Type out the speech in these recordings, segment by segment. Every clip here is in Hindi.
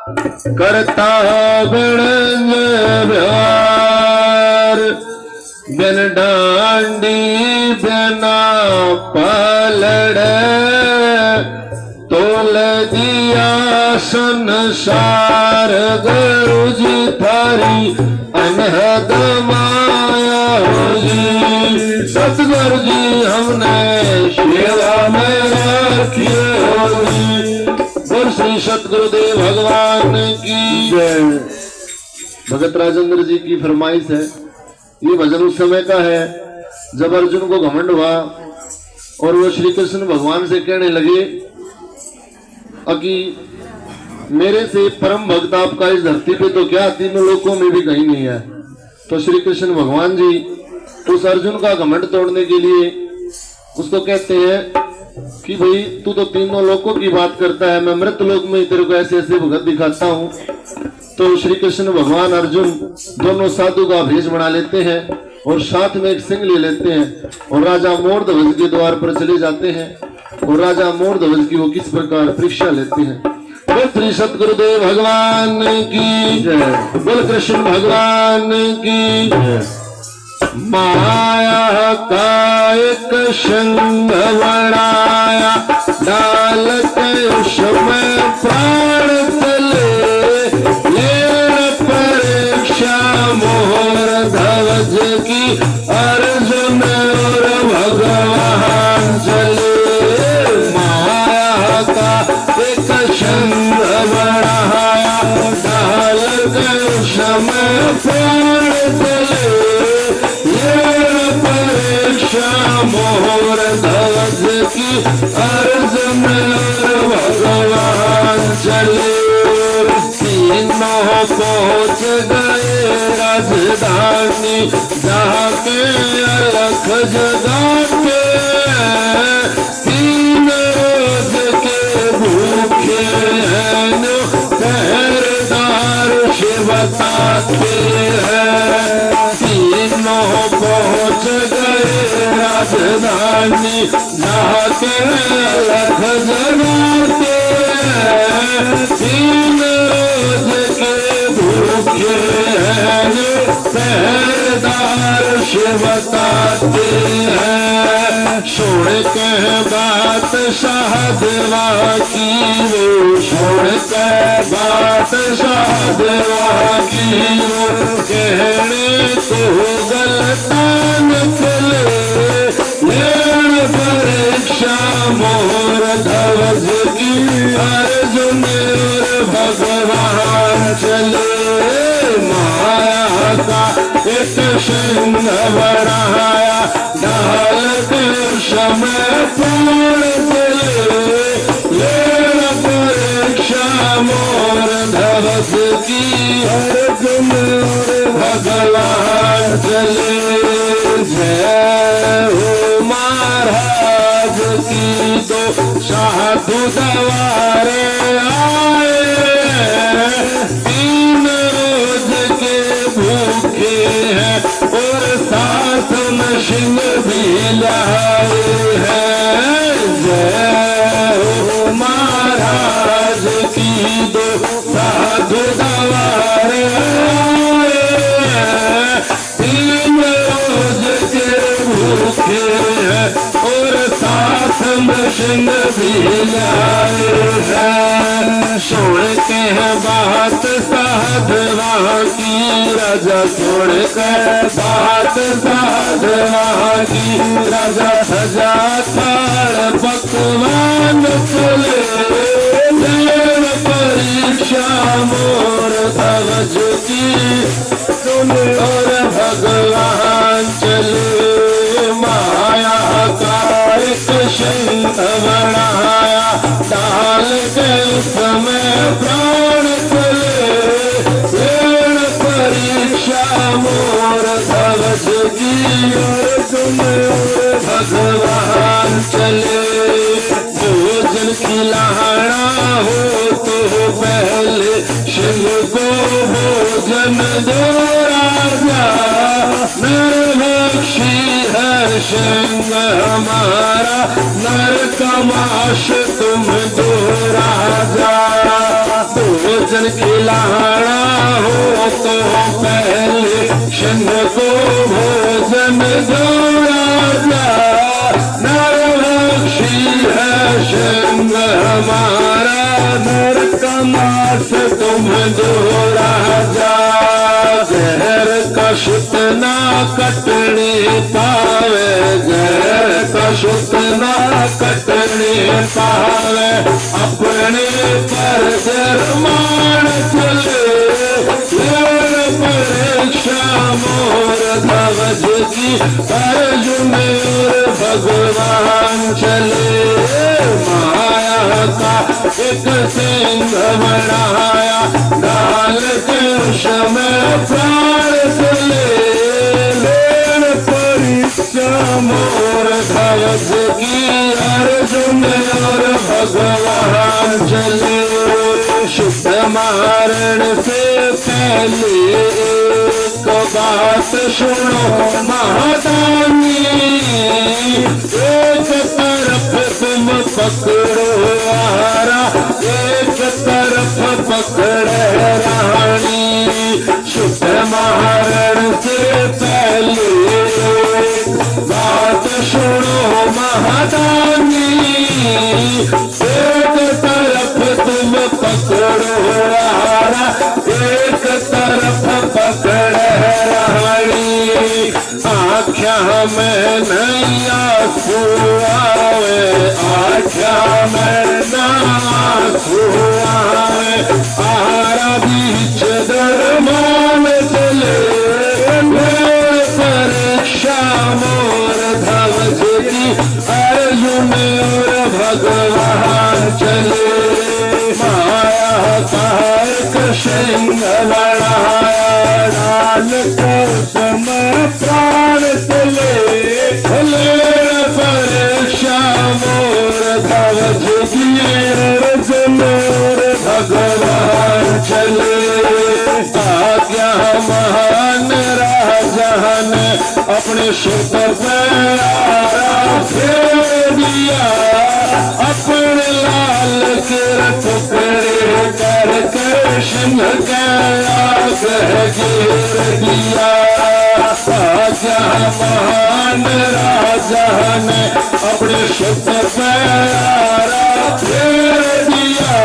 करता गणन व्यवहार बिन डांडी बिना पलड़ तोल दिया संसार गुरु जी थारी अनहद माया होगी। सतगुरु जी हमने सेवा में रखिए होगी। और श्री सतगुरुदेव भगवान की जय। भगत राजेंद्र जी की फरमाइश है। ये भजन उस समय का है जब अर्जुन को घमंड हुआ और वो श्री कृष्ण भगवान से कहने लगे कि मेरे से परम भक्त आपका इस धरती पे तो क्या तीनों लोकों में भी कहीं नहीं है। तो श्री कृष्ण भगवान जी उस अर्जुन का घमंड तोड़ने के लिए उसको कहते हैं कि भाई तू तो तीनों लोकों की बात करता है, मैं मृत लोक में तेरे को ऐसे ऐसे भगत दिखाता हूँ। तो श्री कृष्ण भगवान अर्जुन दोनों साधु का भेष बना लेते हैं और साथ में एक सिंह ले लेते हैं और राजा मोरध्वज के द्वार पर चले जाते हैं और राजा मोरध्वज की वो किस प्रकार परीक्षा लेते हैं। बोल श्री सतगुरुदेव भगवान की जय। बोल कृष्ण भगवान की जय। माया का एक संग बनाया डाल के उसमें प्राण चले परीक्षा मोरध्वज की अर्जुन और भगवान चले। माया का एक संग बनाया डाल के उसमें प्राण चले मोरध्वज की अर्जुन भगवान चले। तीनों पहुंच गए राजधानी जहाँ के अलख जगा के तीन रोज के भूखे हैं पहरेदार शिव बताते हैं। तीनों पहुंच गए राजधानी जहाँ के अलख जगाते तीन रोज के भूखे हैं पहरेदार शिव बताते हैं। छोड़ के बात शाहदेवा की वो छोड़ के बात शाहदेवा की वो कहने तो गलतान चले परीक्षा मोरध्वज की अर्जुन और भगवान चले। माया का एक सिंह बनाया डाल के समय पूर्ण चले परीक्षा मोरध्वज की अर्जुन और भगवान चले। जय हो महाराज की दो साधु दवारे आए तीन रोज के भूखे हैं और साथ में सिंह भी लाए हैं। जय हो महाराज की दो साधु दवारे आए तीन रोज के भूखे हैं और साथ में सिंह भी लाए हैं। छोड़ के बात साधवा की राजा छोड़ के बात साधवा की राजा सजा थाल पकवान चले परीक्षा मोरध्वज की सुन और भगवान चले। माया का एक सिंह बनाया डाल के उसमें प्राण चले परीक्षा मोरध्वज की अर्जुन भगवान चले। भोजन खिलाना हो तो पहले शिव को भोजन दो राजा निर्भक्षी है सिंह हमारा नर कमाश तुम दो राजा। भोजन भोजन खिलाना हो तो पहले सिंह को भोजन दो राजा। नरभक्षी है सिंह हमारा, नर का मांस तुम दो राजा। जहर का शुत ना कटने पावे, जहर का शुत ना कटने पावे, अपने पर शरमान चले। परीक्षा मोर ध्वज की, अर्जुन और भगवान चले। माया का एक सिंह बनाया, डाल के में प्राण चले। परीक्षा मोर ध्वज की, अर्जुन और भगवान चले। शुद्ध मारण से पहले एक बात सुनो महादानी। एक तरफ तुम पकड़ो आरा, एक तरफ पकड़े रानी। शुद्ध मारण से पहले बात सुनो महादानी। एक तरफ तुम पकड़ो आरा, एक तरफ पकड़े रानी। आख्या में नैया सुआवे, आख्या में ना सुआवे, आरा बीच दरमान चले। परीक्षा मोर ध्वज की, अर्जुन और भगवान चले। माया का एक सिंह बनाया, डाल कर समय प्राण चले। परीक्षा मोर ध्वज की, अर्जुन और भगवान चले। आज्ञा महान राजा ने अपने सिर पर आरा फेर दिया। अपने लाल के टुकड़े करके सिंह के आग गिर दिया। राजा महान राजा ने अपने सिर पर आरा फेर दिया।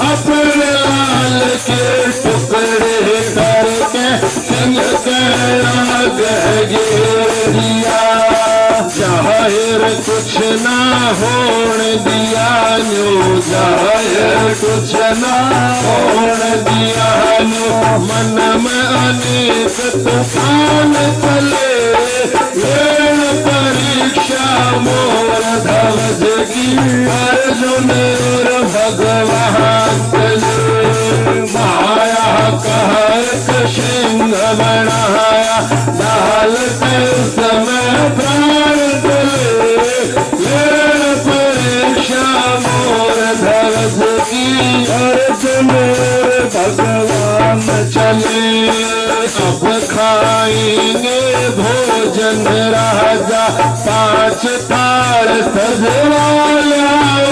अपने लाल के टुकड़े करके सिंह के आग गिर दिया। जाहिर कुछ ना होने दिया न्यू, जाहिर कुछ ना होने दिया न्यू। मन में अनेक तूफान चले। परीक्षा मोर ध्वज की, अर्जुन और भगवान चले। माया का एक सिंह बनाया, डाल के समय प्राण चले। परीक्षा मोर ध्वज की, अर्जुन और भगवान चले। अब खाएंगे भोजन राजा, 5 थाल सजवा लाओ।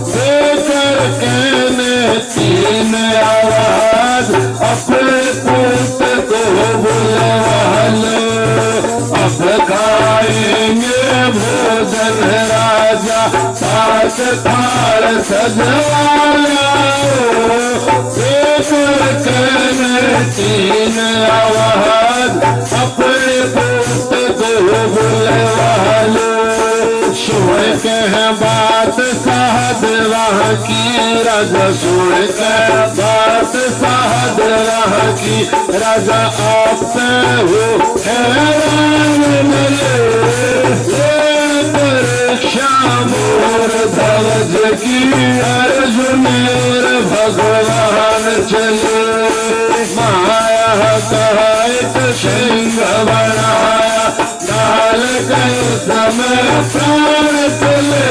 देकर कहने 3 आवाज, अपने पुत को बुलवा लो। अब खाएंगे भोजन राजा, 5 थाल सजवा लाओ। देकर कहने 3 आवाज, अपने पुत को बुलवा लो। सुन के बात सहदेवा की, राजा सुन के बात सहदेवा की। राजा आप हो हैरान मिले। परीक्षा मोर ध्वज की, अर्जुन और भगवान चले। माया का एक सिंह बनाया, डाल कर समय प्राण चले।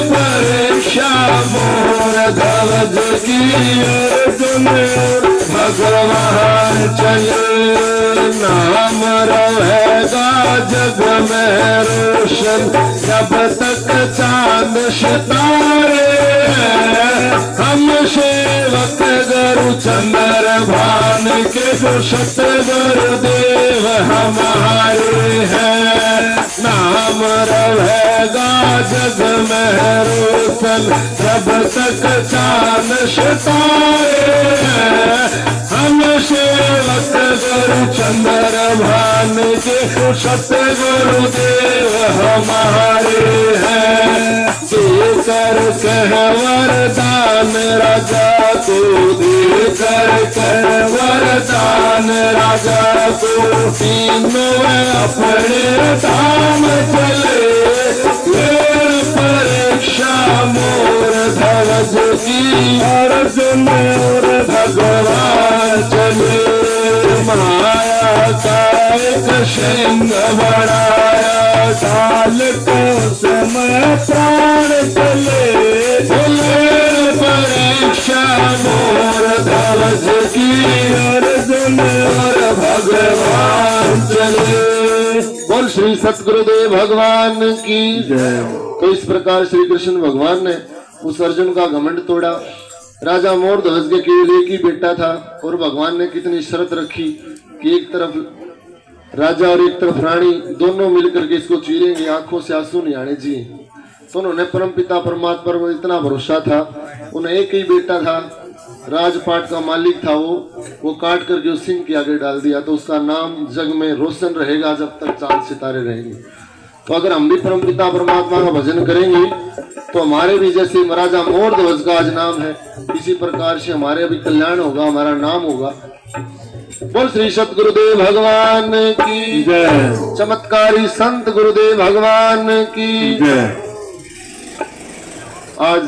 परीक्षा मोर ध्वज की, अर्जुन और भगवान चले। नाम रहेगा जग में रोशन, जब तक चांद सितारे हम सेवक गुरु चंद्र भान के जो सतगुरुदेव हमारे हैं। नाम रहेगा जग में रोशन जब तक चांद सितारे हैं। हम सेवक गुरु चंद्र भान के सतगुरुदेव हमारे हैं। देकर कह वरदान राजा को, देकर कह वरदान राजा को, तीनों अपने धाम चले। परीक्षा मोर ध्वज की अर्जुन और भगवान चले। माया का एक सिंह बढ़ाया, काल को समय प्राण चले। परीक्षा मोर ध्वज की अर्जुन और भगवान चले। बोल श्री सतगुरुदेव भगवान की जय। तो इस प्रकार श्री कृष्ण भगवान ने उस अर्जुन का घमंड तोड़ा। राजा मोर ध्वज के केवल एक ही बेटा था और भगवान ने कितनी शर्त रखी कि एक तरफ राजा और एक तरफ रानी दोनों मिलकर के इसको चीरेंगे, आंखों से आंसू नहीं आने जी। तो उन्होंने परम पिता परमात्मा पर इतना भरोसा था। उन्हें एक ही बेटा था, राजपाट का मालिक था, वो काट करके उस सिंह के आगे डाल दिया। तो उसका नाम जग में रोशन रहेगा जब तक चांद सितारे रहेंगे। तो अगर हम भी परम पिता परमात्मा का भजन करेंगे तो हमारे भी जैसे राजा मोर ध्वज का आज नाम है, इसी प्रकार से हमारे भी कल्याण होगा, हमारा नाम होगा। बोल श्री सतगुरुदेव भगवान की जय। चमत्कारी संत गुरुदेव भगवान की जय। आज